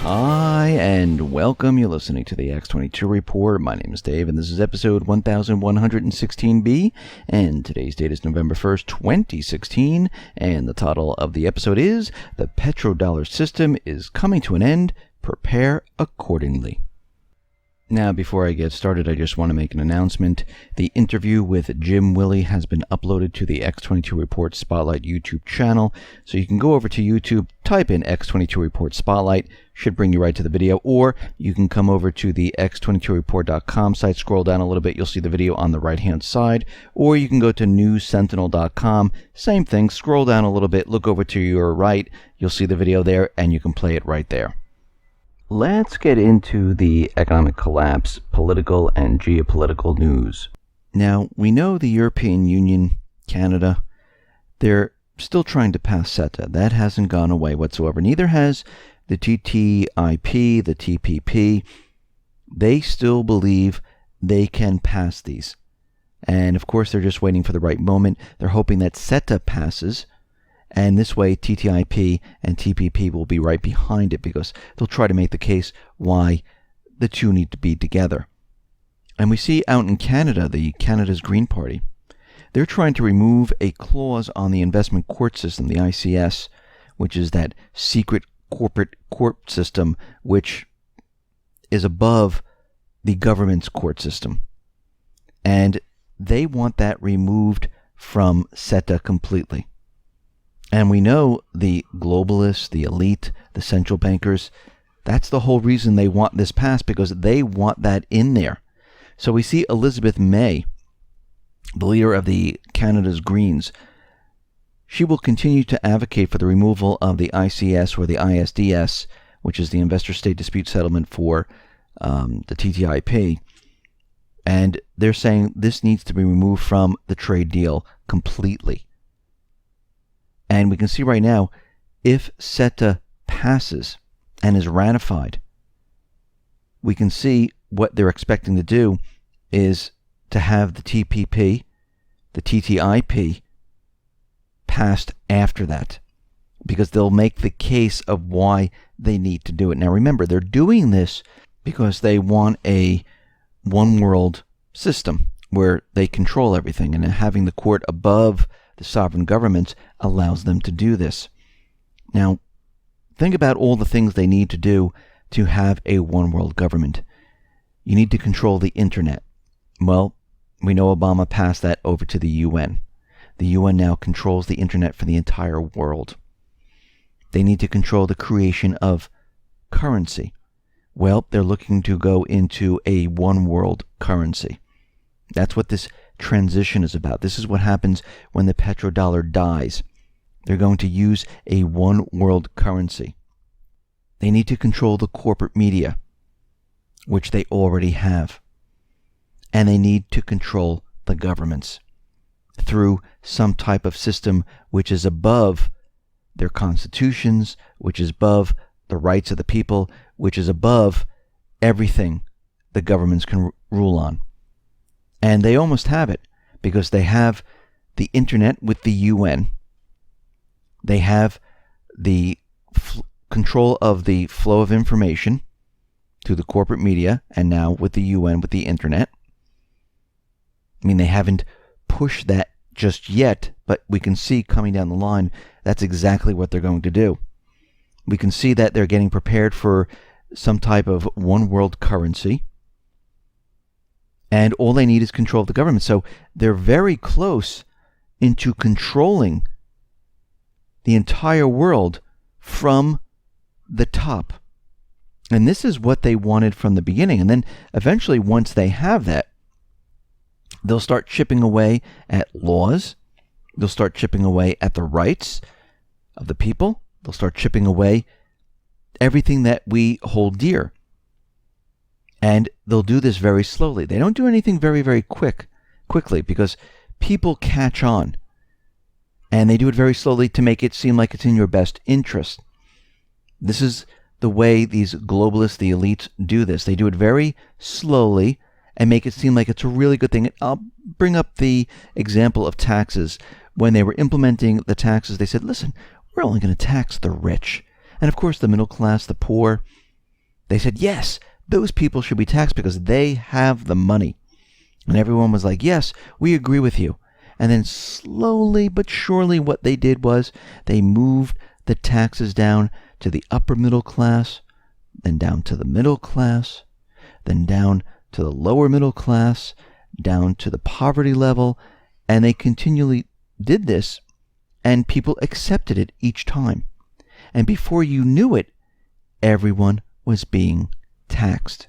Hi, and welcome. You're listening to the X22 Report. My name is Dave, and this is episode 1116B, and today's date is November 1st, 2016, and the title of the episode is The Petrodollar System is Coming to an End. Prepare Accordingly. Now, before I get started, I just want to make an announcement. The interview with Jim Willey has been uploaded to the X22 Report Spotlight YouTube channel. So you can go over to YouTube, type in X22 Report Spotlight, should bring you right to the video, or you can come over to the x22report.com site, scroll down a little bit, you'll see the video on the right-hand side, or you can go to newssentinel.com, same thing, scroll down a little bit, look over to your right, you'll see the video there, and you can play it right there. Let's get into the economic collapse, political and geopolitical news. Now, we know the European Union, Canada, they're still trying to pass CETA. That hasn't gone away whatsoever. Neither has the TTIP, the TPP. They still believe they can pass these. And of course, they're just waiting for the right moment. They're hoping that CETA passes. And this way, TTIP and TPP will be right behind it because they'll try to make the case why the two need to be together. And we see out in Canada, the Canada's Green Party, they're trying to remove a clause on the investment court system, the ICS, which is that secret corporate court system which is above the government's court system. And they want that removed from CETA completely. And we know the globalists, the elite, the central bankers, that's the whole reason they want this passed, because they want that in there. So we see Elizabeth May, the leader of the Canada's Greens, she will continue to advocate for the removal of the ICS or the ISDS, which is the Investor State Dispute Settlement for the TTIP. And they're saying this needs to be removed from the trade deal completely. And we can see right now, if CETA passes and is ratified, we can see what they're expecting to do is to have the TPP, the TTIP, passed after that, because they'll make the case of why they need to do it. Now remember, they're doing this because they want a one world system where they control everything, and having the court above the sovereign governments allows them to do this. Now, think about all the things they need to do to have a one world government. You need to control the internet. Well, we know Obama passed that over to the UN. The UN now controls the internet for the entire world. They need to control the creation of currency. Well, they're looking to go into a one world currency. That's what this transition is about. This is what happens when the petrodollar dies. They're going to use a one world currency. They need to control the corporate media, which they already have. And they need to control the governments through some type of system which is above their constitutions, which is above the rights of the people, which is above everything the governments can rule on. And they almost have it, because they have the internet with the UN. They have the control of the flow of information to the corporate media, and now with the UN with the internet. I mean, they haven't pushed that just yet, but we can see coming down the line, that's exactly what they're going to do. We can see that they're getting prepared for some type of one world currency. And all they need is control of the government. So they're very close into controlling the entire world from the top. And this is what they wanted from the beginning. And then eventually, once they have that, they'll start chipping away at laws. They'll start chipping away at the rights of the people. They'll start chipping away everything that we hold dear. And they'll do this very slowly. They don't do anything very, very quickly, because people catch on. And they do it very slowly to make it seem like it's in your best interest. This is the way these globalists, the elites, do this. They do it very slowly and make it seem like it's a really good thing. I'll bring up the example of taxes. When they were implementing the taxes, they said, listen, we're only going to tax the rich. And of course, the middle class, the poor, They said, yes, those people should be taxed because they have the money. And everyone was like, yes, we agree with you. And then slowly but surely what they did was they moved the taxes down to the upper middle class, then down to the middle class, then down to the lower middle class, down to the poverty level. And they continually did this, and people accepted it each time. And before you knew it, everyone was being taxed.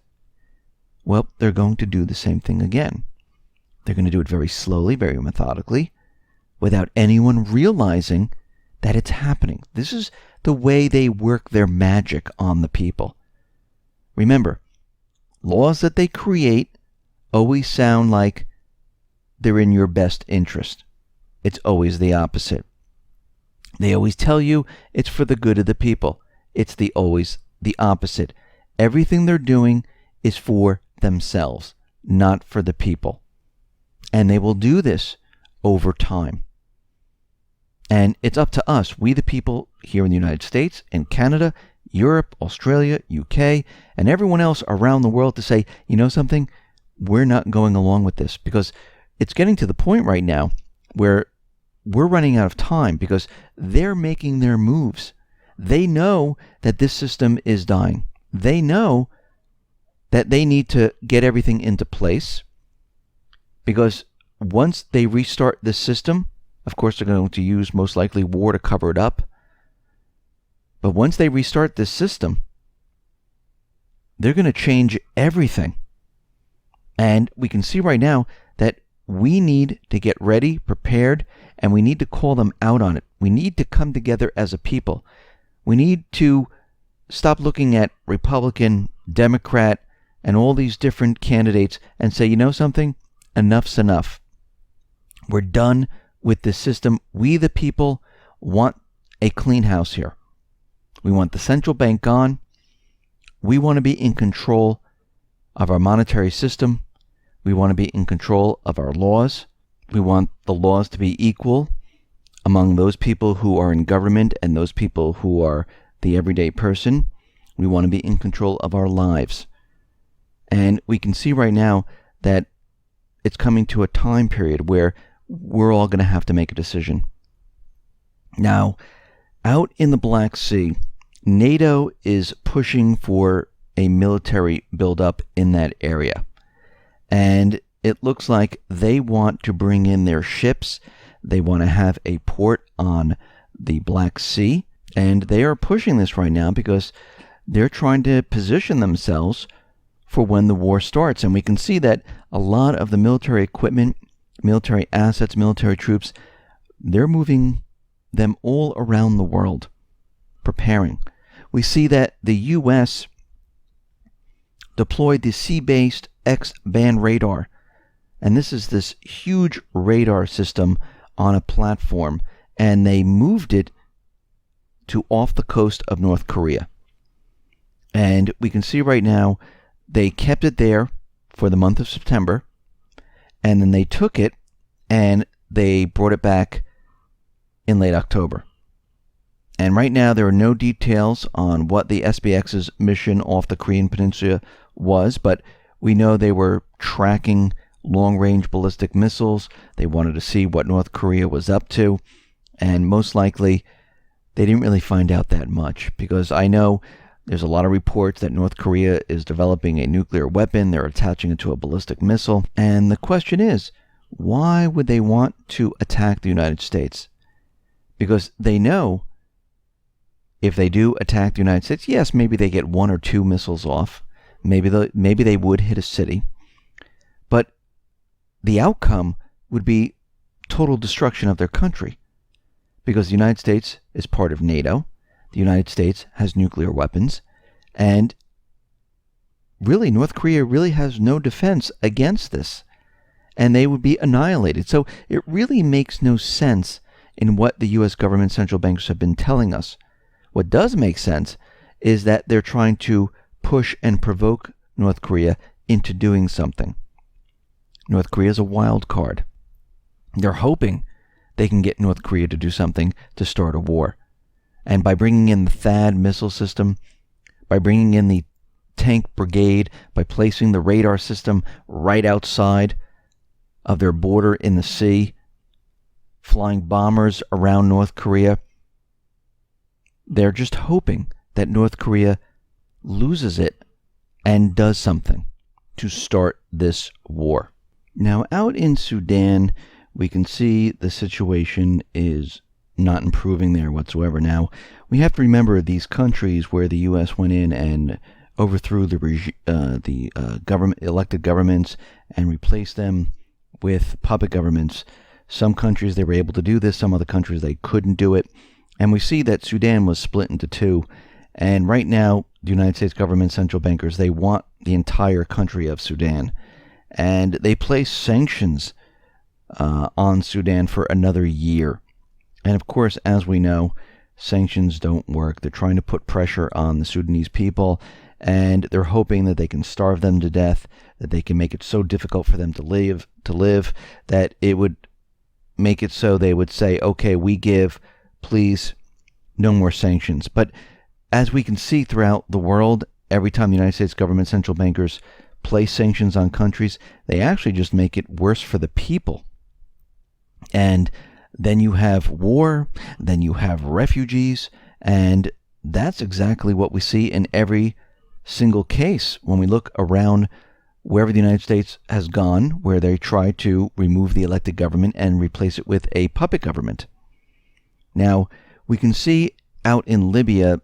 Well, they're going to do the same thing again. They're going to do it very slowly, very methodically, without anyone realizing that it's happening. This is the way they work their magic on the people. Remember, laws that they create always sound like they're in your best interest. It's always the opposite. They always tell you it's for the good of the people. It's always the opposite. Everything they're doing is for themselves, not for the people. And they will do this over time. And it's up to us, we the people here in the United States, in Canada, Europe, Australia, UK, and everyone else around the world to say, you know something? We're not going along with this, because it's getting to the point right now where we're running out of time because they're making their moves. They know that this system is dying. They know that they need to get everything into place, because once they restart this system, of course they're going to use most likely war to cover it up. But once they restart this system, they're going to change everything. And we can see right now that we need to get ready, prepared, and we need to call them out on it. We need to come together as a people. We need to stop looking at Republican, Democrat, and all these different candidates and say, you know something? Enough's enough. We're done with this system. We, the people, want a clean house here. We want the central bank gone. We want to be in control of our monetary system. We want to be in control of our laws. We want the laws to be equal among those people who are in government and those people who are the everyday person. We want to be in control of our lives. And we can see right now that it's coming to a time period where we're all going to have to make a decision. Now, out in the Black Sea, NATO is pushing for a military buildup in that area. And it looks like they want to bring in their ships. They want to have a port on the Black Sea. And they are pushing this right now because they're trying to position themselves for when the war starts. And we can see that a lot of the military equipment, military assets, military troops, they're moving them all around the world, preparing. We see that the U.S. deployed the sea-based X-band radar. And this is this huge radar system on a platform. And they moved it to off the coast of North Korea. And we can see right now they kept it there for the month of September. And then they took it and they brought it back in late October. And right now there are no details on what the SBX's mission off the Korean Peninsula was, but we know they were tracking long-range ballistic missiles. They wanted to see what North Korea was up to, and most likely they didn't really find out that much, because I know there's a lot of reports that North Korea is developing a nuclear weapon. They're attaching it to a ballistic missile. And the question is, why would they want to attack the United States? Because they know if they do attack the United States, yes, maybe they get one or two missiles off. Maybe they would hit a city. But the outcome would be total destruction of their country. Because the United States is part of NATO. The United States has nuclear weapons. And really, North Korea really has no defense against this. And they would be annihilated. So it really makes no sense in what the U.S. government central banks have been telling us. What does make sense is that they're trying to push and provoke North Korea into doing something. North Korea is a wild card. They're hoping they can get North Korea to do something to start a war. And by bringing in the THAAD missile system, by bringing in the tank brigade by placing the radar system right outside of their border in the sea, flying bombers around North Korea. They're just hoping that North Korea loses it and does something to start this war. Now, out in Sudan, we can see the situation is not improving there whatsoever. Now, we have to remember these countries where the U.S. went in and overthrew the elected governments and replaced them with puppet governments. Some countries they were able to do this, some other countries they couldn't do it. And we see that Sudan was split into two. And right now, the United States government central bankers, they want the entire country of Sudan. And they place sanctions on Sudan for another year. And of course, as we know, sanctions don't work. They're trying to put pressure on the Sudanese people, and they're hoping that they can starve them to death, that they can make it so difficult for them to live that it would make it so they would say, okay, we give, please, no more sanctions. But as we can see throughout the world, every time the United States government central bankers place sanctions on countries, they actually just make it worse for the people. And then you have war, then you have refugees, and that's exactly what we see in every single case when we look around wherever the United States has gone, where they try to remove the elected government and replace it with a puppet government. Now, we can see out in Libya,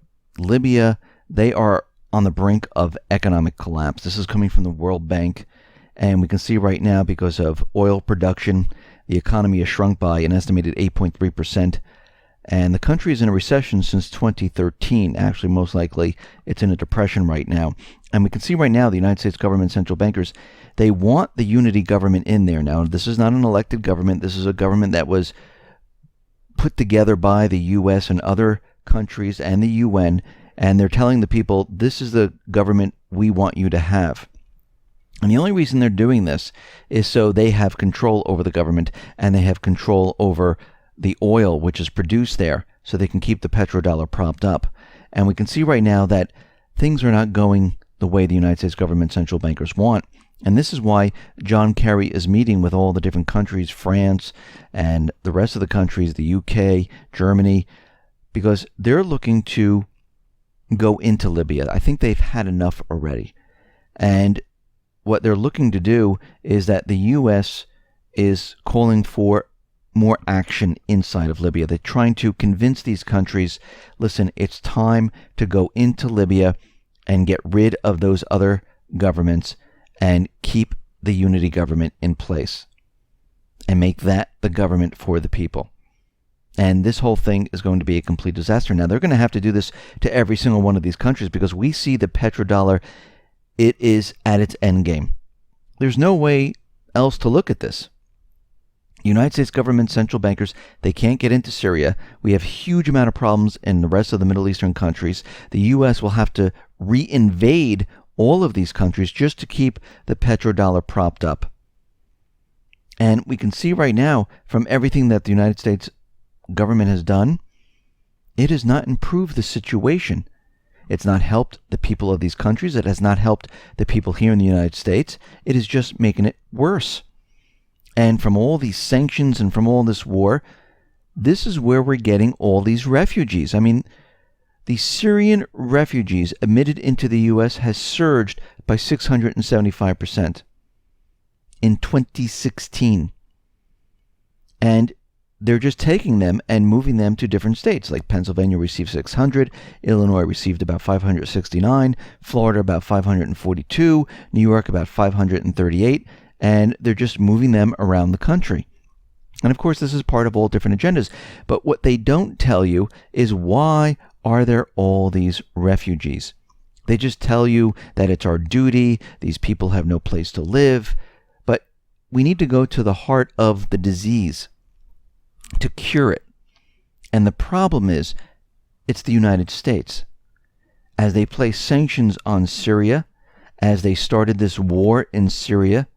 they are on the brink of economic collapse. This is coming from the World Bank, and we can see right now, because of oil production, the economy has shrunk by an estimated 8.3%, and the country is in a recession since 2013. Actually, most likely, it's in a depression right now. And we can see right now the United States government central bankers, they want the unity government in there. Now, this is not an elected government. This is a government that was put together by the U.S. and other countries and the UN, and they're telling the people, this is the government we want you to have. And the only reason they're doing this is so they have control over the government, and they have control over the oil which is produced there, so they can keep the petrodollar propped up. And we can see right now that things are not going the way the United States government central bankers want. And this is why John Kerry is meeting with all the different countries, France and the rest of the countries, the UK, Germany, because they're looking to go into Libya. I think they've had enough already. And what they're looking to do is that the U.S. is calling for more action inside of Libya. They're trying to convince these countries, listen, it's time to go into Libya and get rid of those other governments and keep the unity government in place and make that the government for the people. And this whole thing is going to be a complete disaster. Now, they're going to have to do this to every single one of these countries because we see the petrodollar, it is at its end game. There's no way else to look at this. United States government central bankers, they can't get into Syria. We have huge amount of problems in the rest of the Middle Eastern countries. The U.S. will have to re-invade all of these countries just to keep the petrodollar propped up. And we can see right now from everything that the United States government has done, it has not improved the situation. It's not helped the people of these countries. It has not helped the people here in the United States. It is just making it worse. And from all these sanctions and from all this war, this is where we're getting all these refugees. I mean, the Syrian refugees admitted into the U.S. has surged by 675% in 2016. And they're just taking them and moving them to different states. Like Pennsylvania received 600, Illinois received about 569, Florida about 542, New York about 538, and they're just moving them around the country. And of course, this is part of all different agendas. But what they don't tell you is why are there all these refugees? They just tell you that it's our duty, these people have no place to live, but we need to go to the heart of the disease to cure it. And the problem is, it's the United States. As they place sanctions on Syria, as they started this war in Syria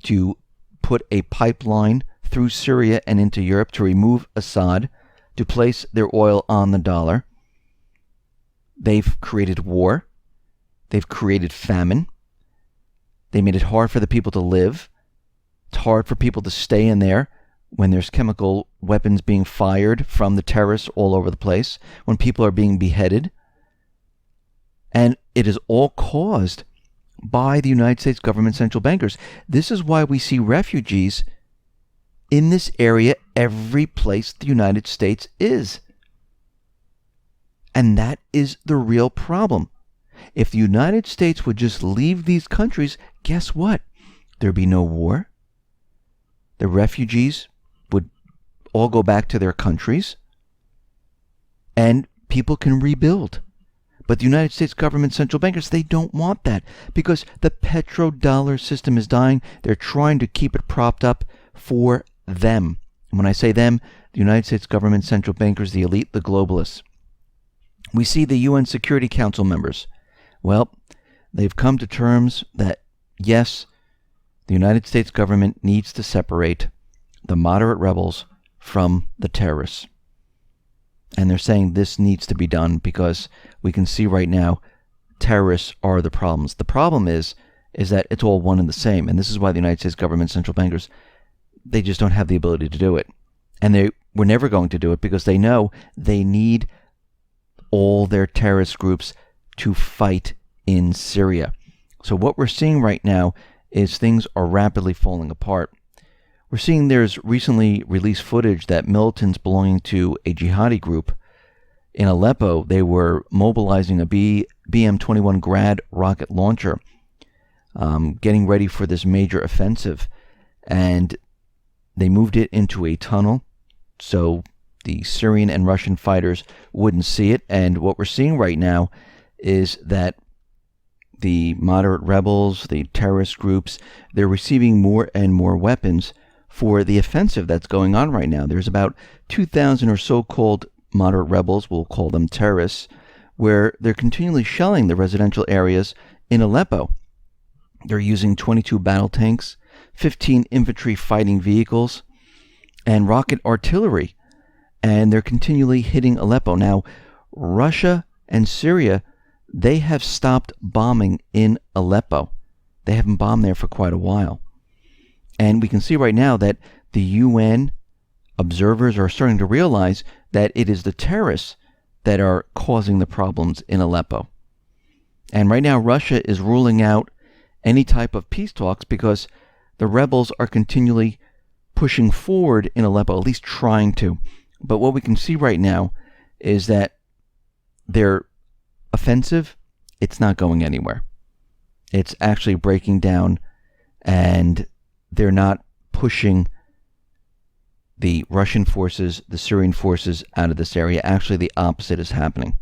to put a pipeline through Syria and into Europe to remove Assad, to place their oil on the dollar, they've created war. They've created famine. They made it hard for the people to live. It's hard for people to stay in there when there's chemical weapons being fired from the terrorists all over the place, when people are being beheaded. And it is all caused by the United States government central bankers. This is why we see refugees in this area every place the United States is. And that is the real problem. If the United States would just leave these countries, guess what? There'd be no war. The refugees would all go back to their countries, and people can rebuild. But the United States government central bankers, they don't want that because the petrodollar system is dying. They're trying to keep it propped up for them. And when I say them, the United States government central bankers, the elite, the globalists. We see the UN Security Council members. Well, they've come to terms that, yes, the United States government needs to separate the moderate rebels from the terrorists. And they're saying this needs to be done because we can see right now terrorists are the problems. The problem is that it's all one and the same. And this is why the United States government central bankers, they just don't have the ability to do it. And they were never going to do it because they know they need all their terrorist groups to fight in Syria. So what we're seeing right now is things are rapidly falling apart. We're seeing there's recently released footage that militants belonging to a jihadi group in Aleppo, they were mobilizing a BM-21 Grad rocket launcher, getting ready for this major offensive. And they moved it into a tunnel so the Syrian and Russian fighters wouldn't see it. And what we're seeing right now is that the moderate rebels, the terrorist groups, they're receiving more and more weapons for the offensive that's going on right now. There's about 2,000 or so-called moderate rebels, we'll call them terrorists, where they're continually shelling the residential areas in Aleppo. They're using 22 battle tanks, 15 infantry fighting vehicles, and rocket artillery. And they're continually hitting Aleppo. Now, Russia and Syria, they have stopped bombing in Aleppo. They haven't bombed there for quite a while. And we can see right now that the UN observers are starting to realize that it is the terrorists that are causing the problems in Aleppo. And right now, Russia is ruling out any type of peace talks because the rebels are continually pushing forward in Aleppo, at least trying to. But what we can see right now is that their offensive, it's not going anywhere. It's actually breaking down, and they're not pushing the Russian forces, the Syrian forces out of this area. Actually, the opposite is happening.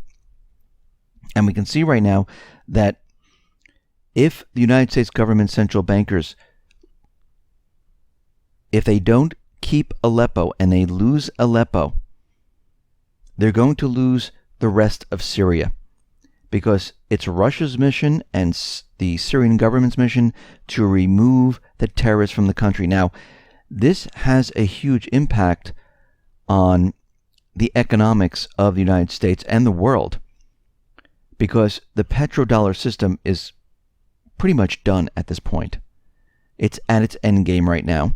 And we can see right now that if the United States government central bankers, if they don't keep Aleppo and they lose Aleppo, they're going to lose the rest of Syria because it's Russia's mission and the Syrian government's mission to remove the terrorists from the country. Now, this has a huge impact on the economics of the United States and the world because the petrodollar system is pretty much done at this point. It's at its end game right now.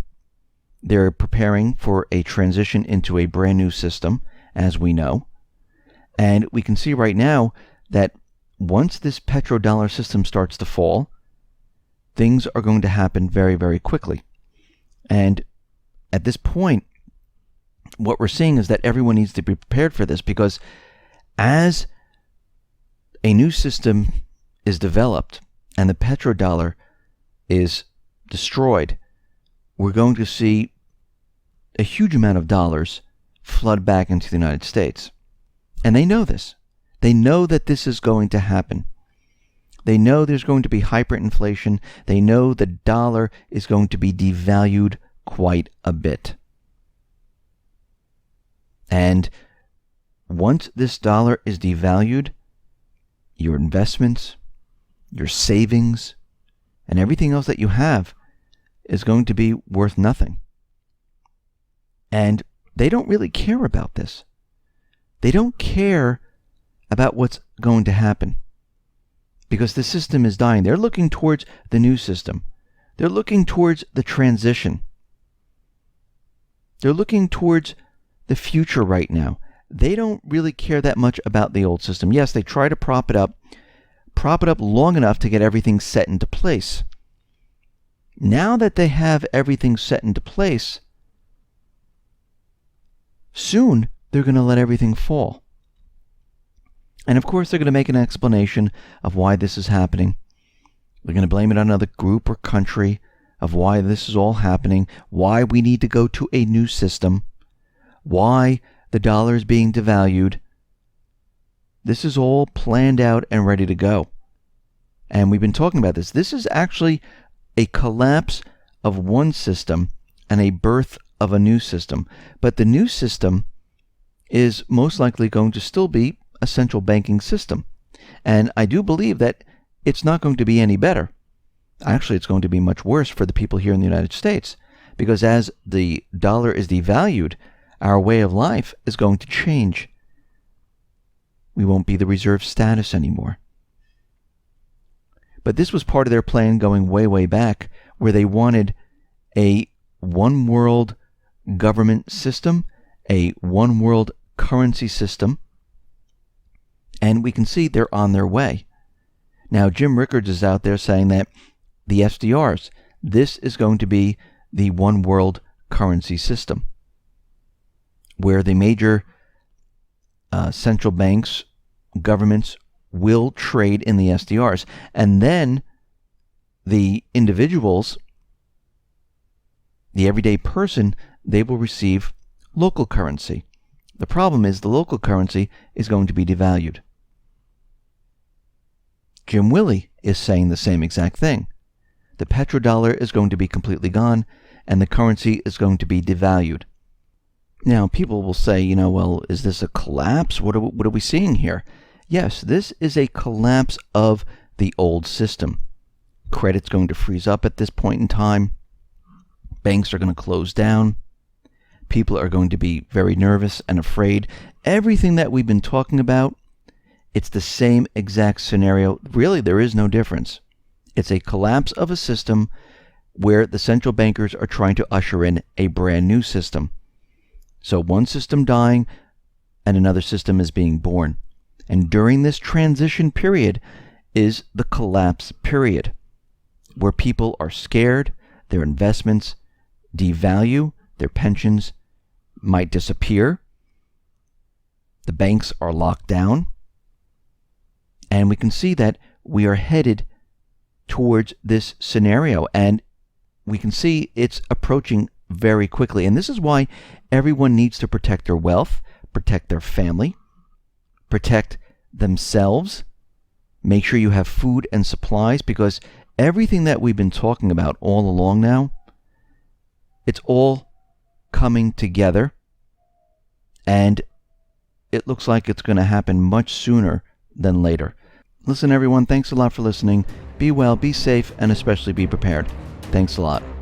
They're preparing for a transition into a brand new system, as we know. And we can see right now that once this petrodollar system starts to fall, things are going to happen very, very quickly. And at this point, what we're seeing is that everyone needs to be prepared for this because as a new system is developed and the petrodollar is destroyed, we're going to see a huge amount of dollars flood back into the United States. And they know this. They know that this is going to happen. They know there's going to be hyperinflation. They know the dollar is going to be devalued quite a bit. And once this dollar is devalued, your investments, your savings, and everything else that you have is going to be worth nothing. And they don't really care about this. They don't care about what's going to happen. because the system is dying. They're looking towards the new system. They're looking towards the transition. They're looking towards the future right now. They don't really care that much about the old system. Yes, they try to prop it up long enough to get everything set into place. Now that they have everything set into place, soon they're going to let everything fall. And of course, they're going to make an explanation of why this is happening. They're going to blame it on another group or country of why this is all happening, why we need to go to a new system, why the dollar is being devalued. This is all planned out and ready to go. And we've been talking about this. This is actually a collapse of one system and a birth of a new system. But the new system is most likely going to still be a central banking system. And I do believe that it's not going to be any better. Actually, it's going to be much worse for the people here in the United States, because as the dollar is devalued, our way of life is going to change. We won't be the reserve status anymore. But this was part of their plan going way, way back, where they wanted a one world government system, a one world currency system, and we can see they're on their way. Now, Jim Rickards is out there saying that the SDRs, this is going to be the one world currency system, where the major central banks, governments will trade in the SDRs. And then the individuals, the everyday person, they will receive local currency. The problem is the local currency is going to be devalued. Jim Willey is saying the same exact thing. The petrodollar is going to be completely gone, and the currency is going to be devalued. Now, people will say, well, is this a collapse? What are we seeing here? Yes, this is a collapse of the old system. Credit's going to freeze up at this point in time. Banks are going to close down. People are going to be very nervous and afraid. Everything that we've been talking about, it's the same exact scenario. Really, there is no difference. It's a collapse of a system where the central bankers are trying to usher in a brand new system. So one system dying and another system is being born. And during this transition period is the collapse period, where people are scared, their investments devalue, their pensions might disappear, the banks are locked down, and we can see that we are headed towards this scenario, and we can see it's approaching very quickly. And this is why everyone needs to protect their wealth, protect their family, protect themselves, make sure you have food and supplies, because everything that we've been talking about all along now, it's all coming together, and it looks like it's going to happen much sooner than later. Listen, everyone, thanks a lot for listening. Be well, be safe, and especially be prepared. Thanks a lot.